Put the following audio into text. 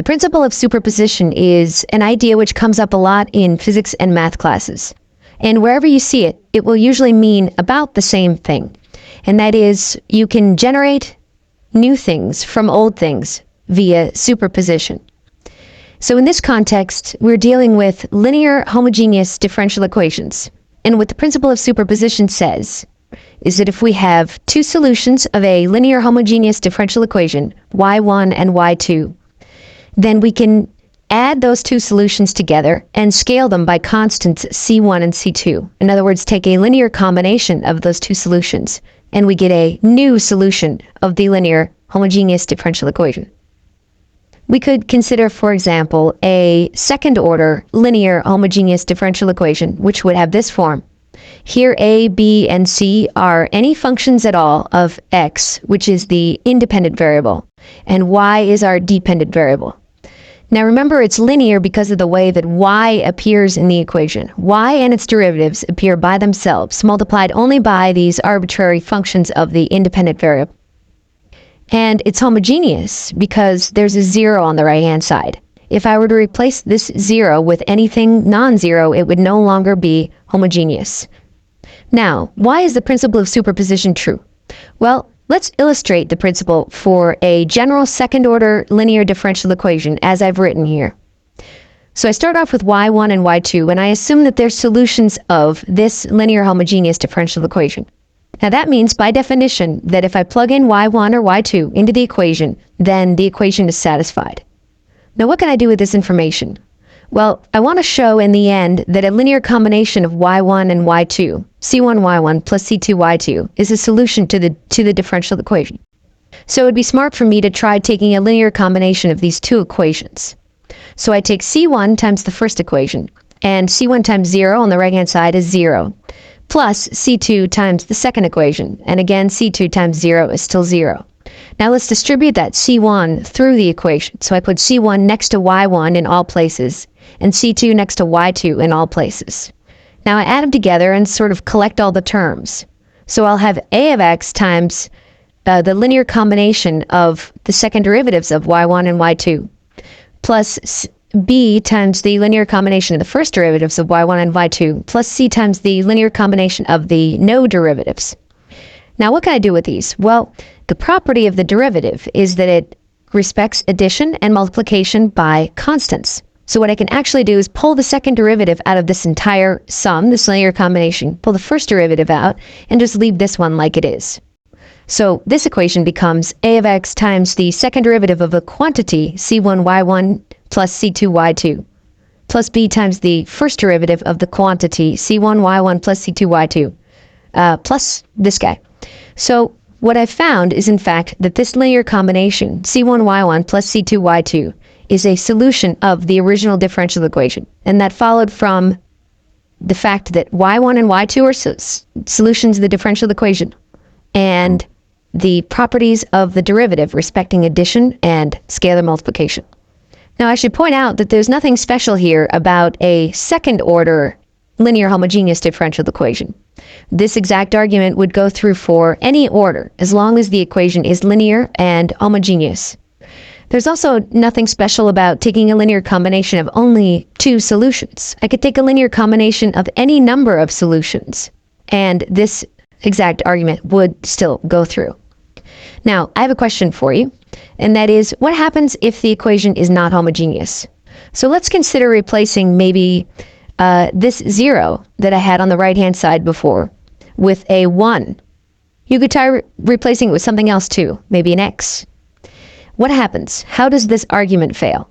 principle of superposition is an idea which comes up a lot in physics and math classes. And wherever you see it, it will usually mean about the same thing. And that is, you can generate new things from old things via superposition. So in this context, we're dealing with linear homogeneous differential equations. And what the principle of superposition says is that if we have two solutions of a linear homogeneous differential equation, y1 and y2, then we can add those two solutions together and scale them by constants c1 and c2. In other words, take a linear combination of those two solutions, and we get a new solution of the linear homogeneous differential equation. We could consider, for example, a second-order linear homogeneous differential equation, which would have this form. Here, a, b, and c are any functions at all of x, which is the independent variable, and y is our dependent variable. Now remember, it's linear because of the way that y appears in the equation. Y and its derivatives appear by themselves, multiplied only by these arbitrary functions of the independent variable. And it's homogeneous because there's a 0 on the right-hand side. If I were to replace this 0 with anything non-zero, it would no longer be homogeneous. Now, why is the principle of superposition true? Well, let's illustrate the principle for a general second-order linear differential equation as I've written here. So I start off with y1 and y2, and I assume that they're solutions of this linear homogeneous differential equation. Now that means, by definition, that if I plug in y1 or y2 into the equation, then the equation is satisfied. Now what can I do with this information? Well, I want to show in the end that a linear combination of y1 and y2, c1y1 plus c2y2, is a solution to the differential equation. So it would be smart for me to try taking a linear combination of these two equations. So I take c1 times the first equation, and c1 times 0 on the right-hand side is 0, plus c2 times the second equation, and again c2 times 0 is still 0. Now let's distribute that c1 through the equation. So I put c1 next to y1 in all places, and c2 next to y2 in all places. Now I add them together and sort of collect all the terms. So I'll have a of x times the linear combination of the second derivatives of y1 and y2, plus b times the linear combination of the first derivatives of y1 and y2, plus c times the linear combination of the no derivatives. Now what can I do with these? Well, the property of the derivative is that it respects addition and multiplication by constants. So what I can actually do is pull the second derivative out of this entire sum, this linear combination, pull the first derivative out, and just leave this one like it is. So this equation becomes a of x times the second derivative of a quantity, c1y1 plus c2y2, plus b times the first derivative of the quantity, c1y1 plus c2y2, plus this guy. So what I've found is, in fact, that this linear combination, c1y1 plus c2y2, is a solution of the original differential equation. And that followed from the fact that y1 and y2 are solutions of the differential equation, and the properties of the derivative respecting addition and scalar multiplication. Now I should point out that there's nothing special here about a second-order linear homogeneous differential equation. This exact argument would go through for any order, as long as the equation is linear and homogeneous. There's also nothing special about taking a linear combination of only two solutions. I could take a linear combination of any number of solutions, and this exact argument would still go through. Now, I have a question for you, and that is, what happens if the equation is not homogeneous? So let's consider replacing maybe this 0 that I had on the right-hand side before with a 1. You could try replacing it with something else too, maybe an x. What happens? How does this argument fail?